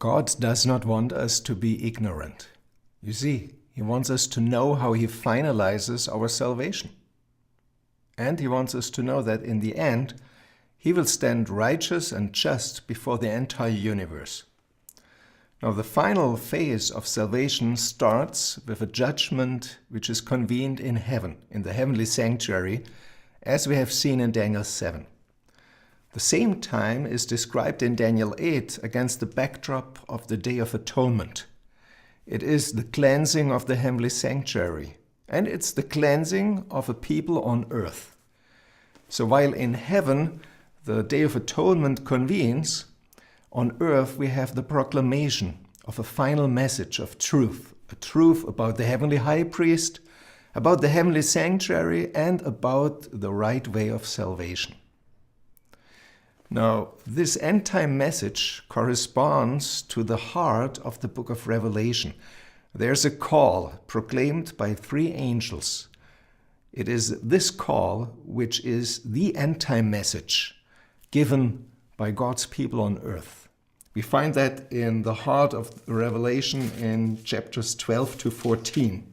God does not want us to be ignorant. You see, He wants us to know how He finalizes our salvation. And He wants us to know that in the end, He will stand righteous and just before the entire universe. Now, the final phase of salvation starts with a judgment which is convened in heaven, in the heavenly sanctuary, as we have seen in Daniel 7. The same time is described in Daniel 8 against the backdrop of the Day of Atonement. It is the cleansing of the heavenly sanctuary, and it's the cleansing of a people on earth. So while in heaven the Day of Atonement convenes, on earth we have the proclamation of a final message of truth, a truth about the heavenly high priest, about the heavenly sanctuary, and about the right way of salvation. Now, this end-time message corresponds to the heart of the book of Revelation. There's a call proclaimed by 3 angels. It is this call which is the end-time message given by God's people on earth. We find that in the heart of Revelation in chapters 12 to 14.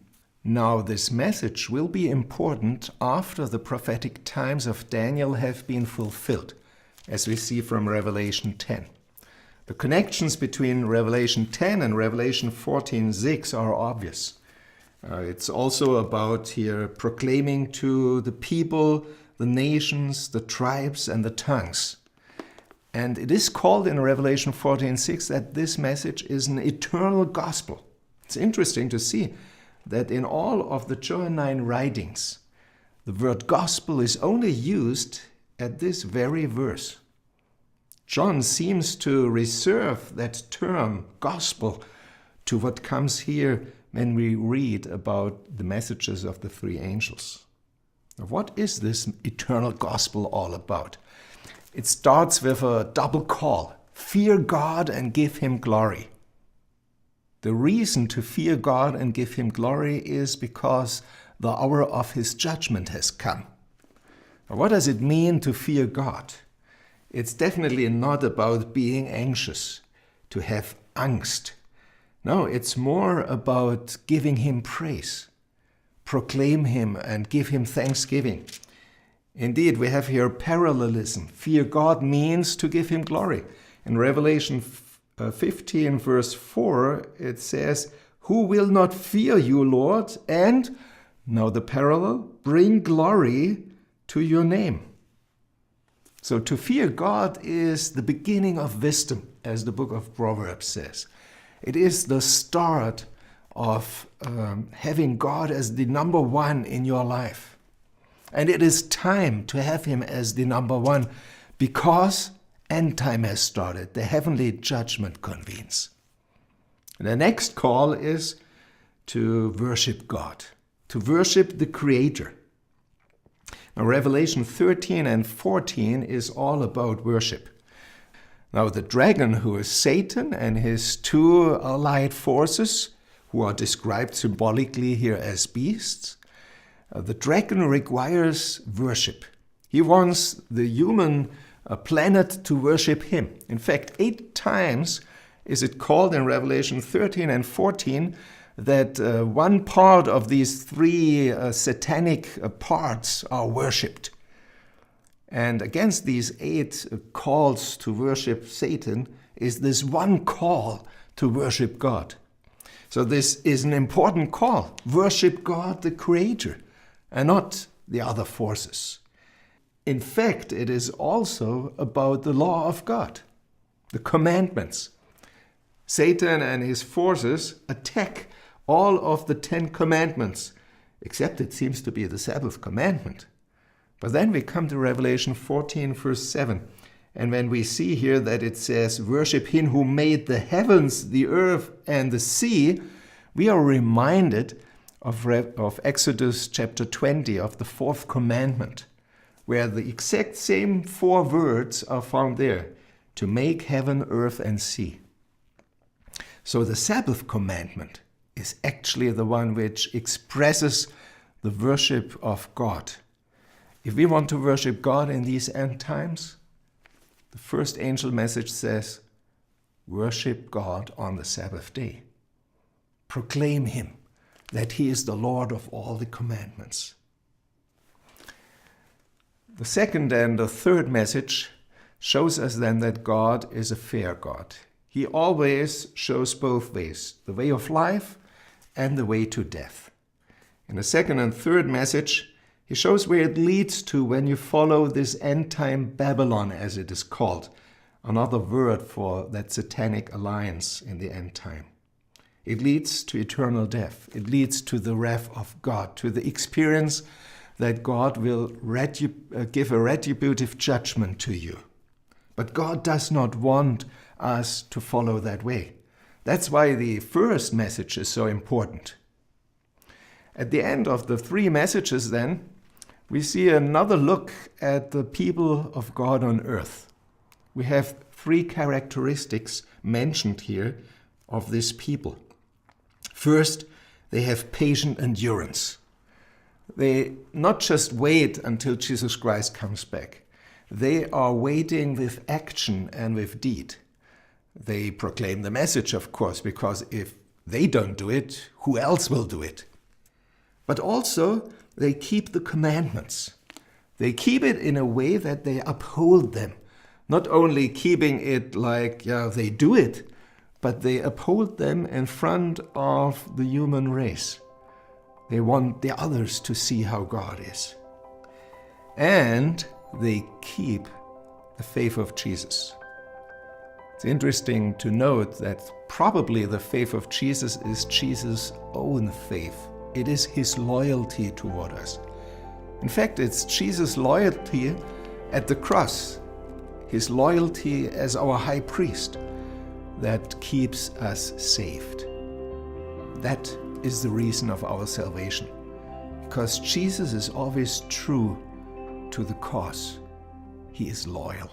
Now, this message will be important after the prophetic times of Daniel have been fulfilled, as we see from Revelation 10. The connections between Revelation 10 and Revelation 14:6 are obvious. It's also about here proclaiming to the people, the nations, the tribes, and the tongues. And it is called in Revelation 14:6 that this message is an eternal gospel. It's interesting to see that in all of the Johannine writings, the word gospel is only used at this very verse. John seems to reserve that term, gospel, to what comes here when we read about the messages of the 3 angels. Now, what is this eternal gospel all about? It starts with a double call: fear God and give Him glory. The reason to fear God and give Him glory is because the hour of His judgment has come. Now, what does it mean to fear God? It's definitely not about being anxious, to have angst. No, it's more about giving Him praise, proclaim Him and give Him thanksgiving. Indeed, we have here parallelism. Fear God means to give Him glory. In Revelation 15 verse 4, it says, "Who will not fear you, Lord, and," now the parallel, "bring glory to your name." So to fear God is the beginning of wisdom, as the book of Proverbs says. It is the start of having God as the number one in your life. And it is time to have Him as the number one because end time has started. The heavenly judgment convenes. The next call is to worship God, to worship the Creator. Now, Revelation 13 and 14 is all about worship. Now, the dragon, who is Satan, and his 2 allied forces, who are described symbolically here as beasts, the dragon requires worship. He wants the human planet to worship him. In fact, 8 times is it called in Revelation 13 and 14 that one part of these 3 satanic parts are worshipped. And against these 8 calls to worship Satan is this one call to worship God. So this is an important call. Worship God, the Creator, and not the other forces. In fact, it is also about the law of God, the commandments. Satan and his forces attack all of the 10 commandments, except it seems to be the 7th commandment. But then we come to Revelation 14, verse 7. And when we see here that it says, "Worship Him who made the heavens, the earth, and the sea," we are reminded of Exodus chapter 20, of the 4th commandment, where the exact same 4 words are found there: to make heaven, earth, and sea. So the Sabbath commandment is actually the one which expresses the worship of God. If we want to worship God in these end times, the first angel message says, worship God on the Sabbath day. Proclaim him, that he is the Lord of all the commandments. The second and the third message shows us then that God is a fair God. He always shows both ways, the way of life and the way to death. In the second and third message, he shows where it leads to when you follow this end-time Babylon, as it is called, another word for that satanic alliance in the end time. It leads to eternal death. It leads to the wrath of God, to the experience that God will give a retributive judgment to you. But God does not want us to follow that way. That's why the first message is so important. At the end of the three messages then, we see another look at the people of God on earth. We have three characteristics mentioned here of this people. First, they have patient endurance. They not just wait until Jesus Christ comes back. They are waiting with action and with deed. They proclaim the message, of course, because if they don't do it, who else will do it? But also, they keep the commandments. They keep it in a way that they uphold them. Not only keeping it like, they do it, but they uphold them in front of the human race. They want the others to see how God is. And they keep the faith of Jesus. It's interesting to note that probably the faith of Jesus is Jesus' own faith. It is his loyalty toward us. In fact, it's Jesus' loyalty at the cross, his loyalty as our high priest, that keeps us saved. That is the reason of our salvation, because Jesus is always true to the cause. He is loyal.